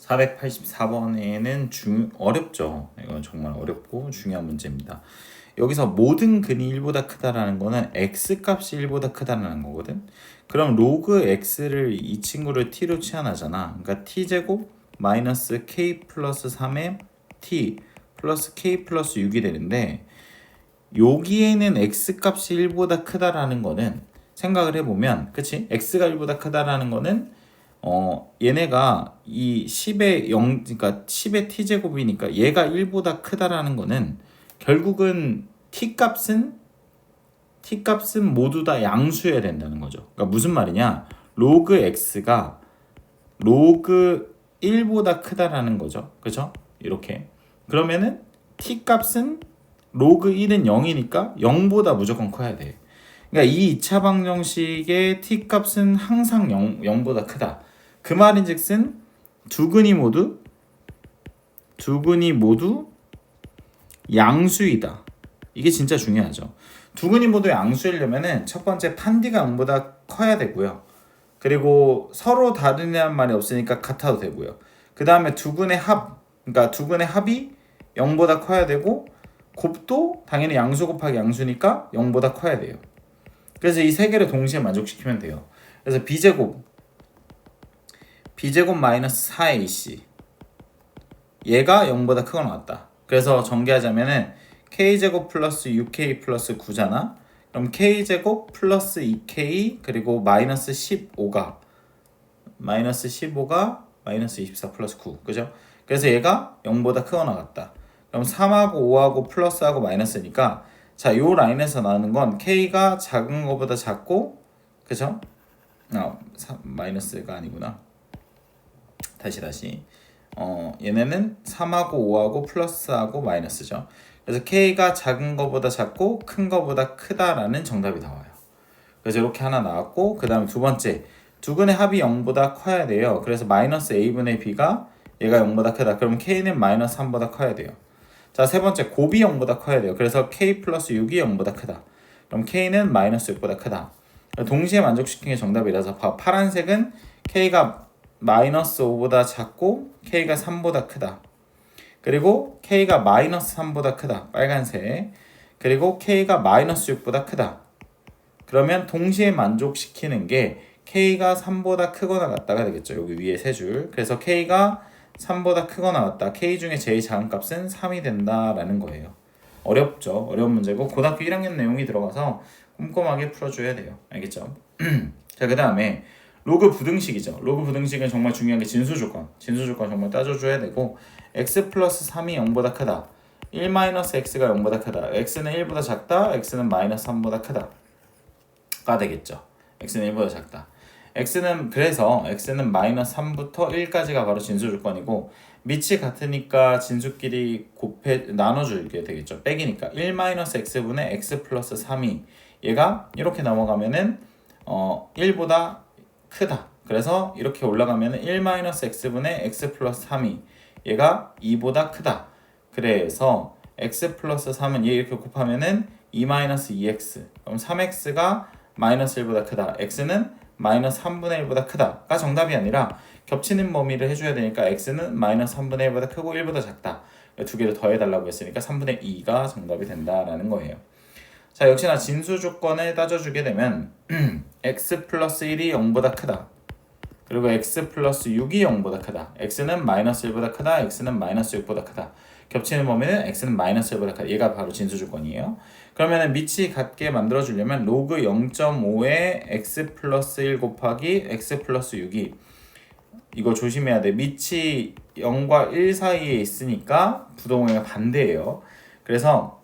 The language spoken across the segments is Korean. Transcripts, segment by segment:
484번에는 어렵죠. 이건 정말 어렵고 중요한 문제입니다. 여기서 모든 근이 1보다 크다라는 거는 x값이 1보다 크다라는 거거든. 그럼 로그 x를 이 친구를 t로 치환하잖아. 그러니까 t제곱 마이너스 k 플러스 3의 t 플러스 k 플러스 6이 되는데 여기에는 x값이 1보다 크다라는 거는 생각을 해보면 그치? x가 1보다 크다라는 거는 얘네가 이 10의 0 그러니까 10의 t제곱이니까 얘가 1보다 크다라는 거는 결국은 t값은 모두 다 양수여야 된다는 거죠. 그러니까 무슨 말이냐? 로그 x가 로그 1보다 크다라는 거죠. 그죠? 이렇게. 그러면은 t값은 로그 1은 0이니까 0보다 무조건 커야 돼. 그러니까 이 2차 방정식의 t값은 항상 0보다 크다. 그 말인즉슨 두 근이 모두 양수이다. 이게 진짜 중요하죠. 두 근이 모두 양수이려면은 첫 번째 판디가 0보다 커야 되고요. 그리고 서로 다르냐는 말이 없으니까 같아도 되고요. 그 다음에 두 근의 합이 0보다 커야 되고 곱도 당연히 양수 곱하기 양수니까 0보다 커야 돼요. 그래서 이 세 개를 동시에 만족시키면 돼요. 그래서 b제곱 마이너스 4ac 얘가 0보다 크거나 같다. 그래서 전개하자면은 k제곱 플러스 6k 플러스 9잖아. 그럼 k제곱 플러스 2k 그리고 마이너스 15가 마이너스 24 플러스 9 그죠? 그래서 얘가 0보다 크거나 같다. 그럼 3하고 5하고 플러스하고 마이너스니까 자, 요 라인에서 나오는 건 k가 작은 거보다 작고 그죠? 마이너스가 아니구나. 다시 얘네는 3하고 5하고 플러스하고 마이너스죠. 그래서 k가 작은 거보다 작고 큰 거보다 크다라는 정답이 나와요. 그래서 이렇게 하나 나왔고 그 다음에 두 번째 두 근의 합이 0보다 커야 돼요. 그래서 마이너스 a분의 b가 얘가 0보다 크다. 그럼 k는 마이너스 3보다 커야 돼요. 자, 세 번째 곱이 0보다 커야 돼요. 그래서 k 플러스 6이 0보다 크다. 그럼 k는 마이너스 6보다 크다. 동시에 만족시키는 게 정답이라서 파란색은 k가 마이너스 5보다 작고 k가 3보다 크다. 그리고 k가 마이너스 3보다 크다. 빨간색. 그리고 k가 마이너스 6보다 크다. 그러면 동시에 만족시키는 게 k가 3보다 크거나 같다가 되겠죠. 여기 위에 세 줄. 그래서 k가 3보다 크거나 같다. k 중에 제일 작은 값은 3이 된다라는 거예요. 어렵죠. 어려운 문제고 고등학교 1학년 내용이 들어가서 꼼꼼하게 풀어줘야 돼요. 알겠죠? 자, 그 다음에 로그 부등식이죠. 로그 부등식은 정말 중요한 게 진수조건. 진수조건 정말 따져줘야 되고 x 플러스 3이 0보다 크다. 1 마이너스 x가 0보다 크다. x는 1보다 작다. x는 마이너스 3보다 크다. 가 되겠죠. x는 1보다 작다. 그래서 x는 마이너스 3부터 1까지가 바로 진수조건이고 밑이 같으니까 진수끼리 나눠주게 되겠죠. 빼기니까 1 마이너스 x분의 x 플러스 3이 얘가 이렇게 넘어가면은 1보다 크다. 그래서 이렇게 올라가면은 1 마이너스 x분의 x 플러스 3이 얘가 2보다 크다. 그래서 x 플러스 3은 얘 이렇게 곱하면은 2 마이너스 2x 그럼 3x가 마이너스 1보다 크다. x는 마이너스 3분의 1보다 크다가 정답이 아니라 겹치는 범위를 해줘야 되니까 x는 마이너스 3분의 1보다 크고 1보다 작다. 두 개를 더해달라고 했으니까 3분의 2가 정답이 된다라는 거예요. 자, 역시나 진수 조건을 따져주게 되면 x 플러스 1이 0보다 크다. 그리고 x 플러스 6이 0보다 크다. x는 마이너스 1보다 크다. x는 마이너스 6보다 크다. 겹치는 범위는 x는 마이너스 1보다 크다. 얘가 바로 진수 조건이에요. 그러면 밑이 같게 만들어주려면 로그 0.5에 x 플러스 1 곱하기 x 플러스 6이 이거 조심해야 돼. 밑이 0과 1 사이에 있으니까 부동호가 반대예요. 그래서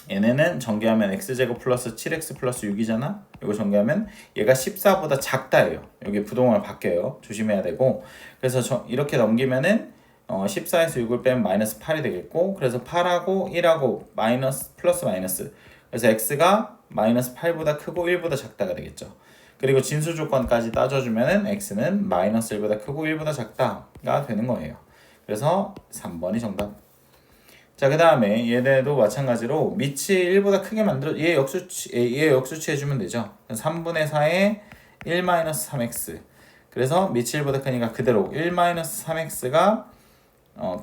얘네는 전개하면 x제곱 플러스 7x 플러스 6이잖아. 이거 전개하면 얘가 14보다 작다예요. 여기 부동호가 바뀌어요. 조심해야 되고 그래서 이렇게 넘기면은 14에서 6을 빼면 마이너스 8이 되겠고 그래서 8하고 1하고 마이너스 플러스 마이너스 그래서 x가 마이너스 8보다 크고 1보다 작다가 되겠죠. 그리고 진수 조건까지 따져주면은 x는 마이너스 1보다 크고 1보다 작다가 되는 거예요. 그래서 3번이 정답. 자, 그 다음에 얘네도 마찬가지로 밑이 1보다 크게 얘 역수치 해주면 되죠. 3분의 4에 1 마이너스 3x 그래서 밑이 1보다 크니까 그대로 1-3x가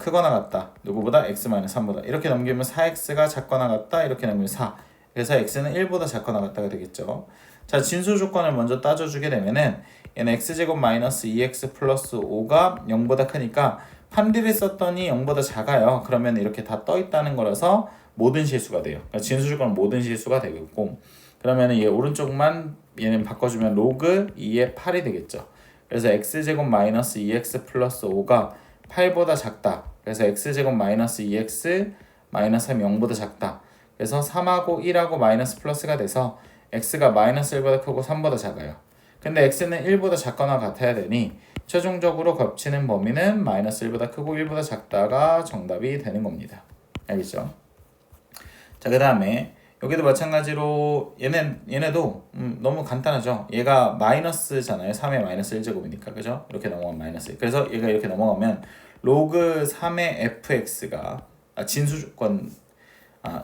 크거나 같다. 누구보다 x-3보다. 이렇게 넘기면 4x가 작거나 같다. 이렇게 넘기면 4. 그래서 x는 1보다 작거나 같다가 되겠죠. 자, 진수 조건을 먼저 따져주게 되면은 얘는 x제곱 마이너스 2x 플러스 5가 0보다 크니까 판비를 썼더니 0보다 작아요. 그러면 이렇게 다 떠 있다는 거라서 모든 실수가 돼요. 그러니까 진수 조건은 모든 실수가 되겠고, 그러면은 얘 오른쪽만 얘는 바꿔주면 로그 2의 8이 되겠죠. 그래서 x제곱 마이너스 2x 플러스 5가 8보다 작다. 그래서 x제곱 마이너스 2x 마이너스 3이 0보다 작다. 그래서 3하고 1하고 마이너스 플러스가 돼서 x가 마이너스 1보다 크고 3보다 작아요. 근데 x는 1보다 작거나 같아야 되니 최종적으로 겹치는 범위는 마이너스 1보다 크고 1보다 작다가 정답이 되는 겁니다. 알겠죠? 자, 그 다음에 여기도 마찬가지로 얘네도 너무 간단하죠. 얘가 마이너스잖아요. 3의 마이너스 1제곱이니까. 그죠? 이렇게 넘어가면 마이너스 1. 그래서 얘가 이렇게 넘어가면 로그 3의 fx가 진수조건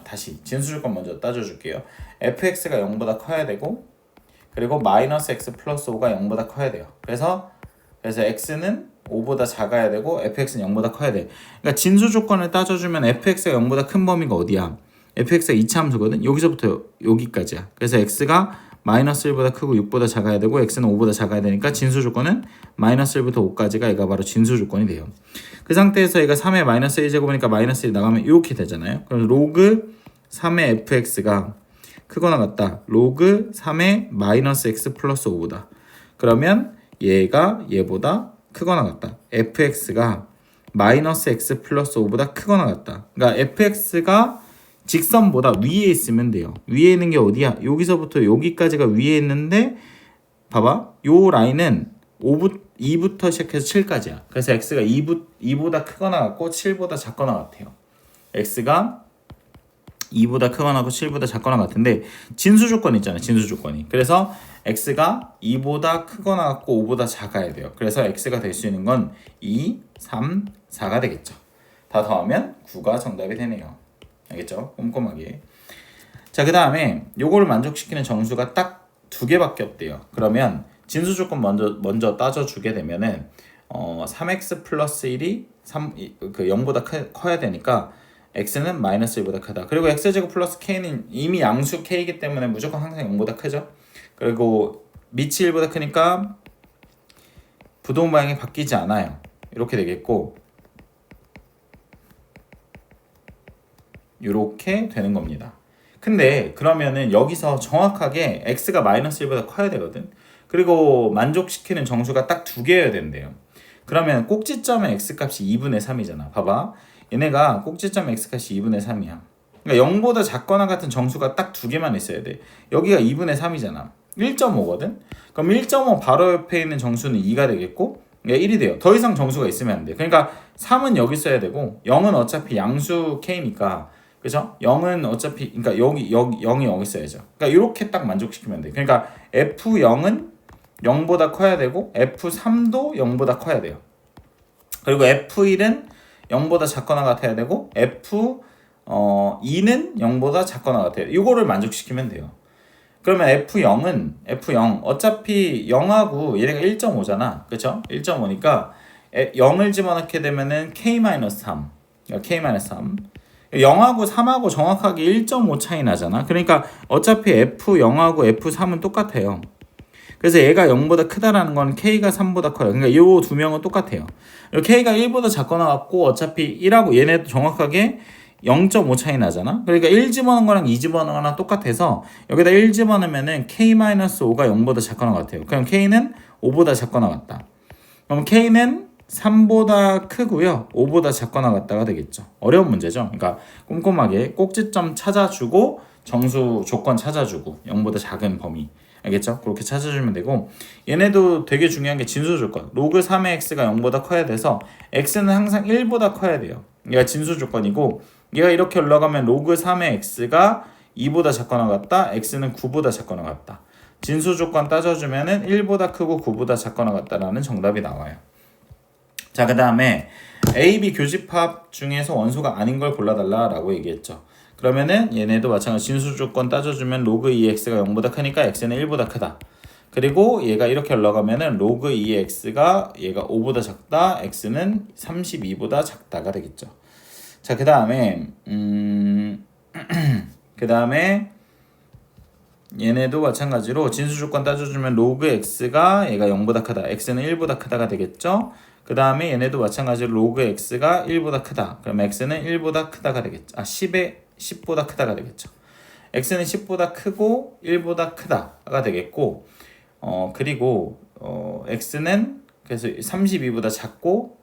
다시 진수조건 먼저 따져줄게요. fx가 0보다 커야 되고, 그리고 마이너스 x 플러스 5가 0보다 커야 돼요. 그래서 x는 5보다 작아야 되고 fx는 0보다 커야 돼. 그러니까 진수조건을 따져주면 fx가 0보다 큰 범위가 어디야? fx가 2차 함수거든. 여기서부터 여기까지야. 그래서 x가 마이너스 1보다 크고 6보다 작아야 되고 x는 5보다 작아야 되니까 진수조건은 마이너스 1부터 5까지가 얘가 바로 진수조건이 돼요. 그 상태에서 얘가 3의 마이너스 1제곱이니까 마이너스 1 나가면 이렇게 되잖아요. 그럼 로그 3의 fx가 크거나 같다. 로그 3의 마이너스 x 플러스 5보다. 그러면 얘가 얘보다 크거나 같다. fx가 마이너스 x 플러스 5보다 크거나 같다. 그러니까 fx가 직선보다 위에 있으면 돼요. 위에 있는 게 어디야? 여기서부터 여기까지가 위에 있는데 봐봐. 요 라인은 2부터 시작해서 7까지야. 그래서 x가 2보다 크거나 같고 7보다 작거나 같아요. x가 2보다 크거나 같고 7보다 작거나 같은데 진수조건 있잖아요. 진수조건이. 그래서 x가 2보다 크거나 같고 5보다 작아야 돼요. 그래서 x가 될 수 있는 건 2, 3, 4가 되겠죠. 다 더하면 9가 정답이 되네요. 알겠죠? 꼼꼼하게. 자, 그 다음에 요거를 만족시키는 정수가 딱 두 개밖에 없대요. 그러면 진수 조건 먼저 따져주게 되면은 3x 플러스 1이 0보다 커야 되니까 x는 마이너스 1보다 크다. 그리고 x제곱 플러스 k는 이미 양수 k이기 때문에 무조건 항상 0보다 크죠. 그리고 밑이 1보다 크니까 부동 방향이 바뀌지 않아요. 이렇게 되겠고 이렇게 되는 겁니다. 근데 그러면은 여기서 정확하게 x가 마이너스 1보다 커야 되거든. 그리고 만족시키는 정수가 딱 두 개여야 된대요. 그러면 꼭지점의 x값이 2분의 3이잖아. 봐봐. 얘네가 꼭지점의 x값이 2분의 3이야. 그러니까 0보다 작거나 같은 정수가 딱 두 개만 있어야 돼. 여기가 2분의 3이잖아. 1.5거든. 그럼 1.5 바로 옆에 있는 정수는 2가 되겠고 1이 돼요. 더 이상 정수가 있으면 안 돼. 그러니까 3은 여기 써야 되고 0은 어차피 양수 k니까 그죠? 0은 어차피 그러니까 여기 0이 여기 써야죠. 그러니까 이렇게 딱 만족시키면 돼. 그러니까 F0은 0보다 커야 되고 F3도 0보다 커야 돼요. 그리고 F1은 0보다 작거나 같아야 되고 F2는 0보다 작거나 같아요. 이거를 만족시키면 돼요. 그러면 F0 어차피 0하고 얘네가 1.5잖아. 그쵸? 1.5니까 0을 집어넣게 되면은 K-3 K-3 0하고 3하고 정확하게 1.5 차이 나잖아. 그러니까 어차피 F0하고 F3은 똑같아요. 그래서 얘가 0보다 크다라는 건 K가 3보다 커요. 그러니까 이 두 명은 똑같아요. K가 1보다 작거나 같고 어차피 1하고 얘네도 정확하게 0.5 차이 나잖아. 그러니까 1 집어넣은 거랑 2 집어넣은 거랑 똑같아서 여기다 1 집어넣으면은 K-5가 0보다 작거나 같아요. 그럼 K는 5보다 작거나 같다. 그럼 K는 3보다 크고요. 5보다 작거나 같다가 되겠죠. 어려운 문제죠. 그러니까 꼼꼼하게 꼭지점 찾아주고 정수 조건 찾아주고 0보다 작은 범위. 알겠죠? 그렇게 찾아주면 되고 얘네도 되게 중요한 게 진수 조건. 로그 3의 x가 0보다 커야 돼서 x는 항상 1보다 커야 돼요. 얘가 진수 조건이고 얘가 이렇게 올라가면 로그 3의 x가 2보다 작거나 같다. x는 9보다 작거나 같다. 진수 조건 따져주면은 1보다 크고 9보다 작거나 같다라는 정답이 나와요. 자, 그 다음에 A, B 교집합 중에서 원소가 아닌 걸 골라달라라고 얘기했죠. 그러면은 얘네도 마찬가지 진수 조건 따져주면 로그 2x가 0보다 크니까 x는 1보다 크다. 그리고 얘가 이렇게 올라가면은 로그 2의 x가 얘가 5보다 작다, x는 32보다 작다가 되겠죠. 자, 그 다음에 그 다음에 얘네도 마찬가지로 진수 조건 따져주면 로그 x가 얘가 0보다 크다, x는 1보다 크다가 되겠죠. 그 다음에 얘네도 마찬가지로 로그 x가 1보다 크다, 그럼 x는 1보다 크다가 되겠죠. 10보다 크다가 되겠죠. x는 10보다 크고 1보다 크다가 되겠고, 그리고 x는 그래서 32보다 작고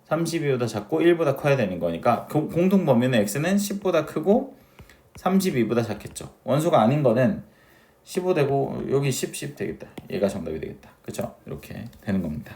1보다 커야 되는 거니까 공통 범위는 x는 10보다 크고 32보다 작겠죠. 원소가 아닌 거는 15 되고 여기 10 되겠다. 얘가 정답이 되겠다. 그쵸? 이렇게 되는 겁니다.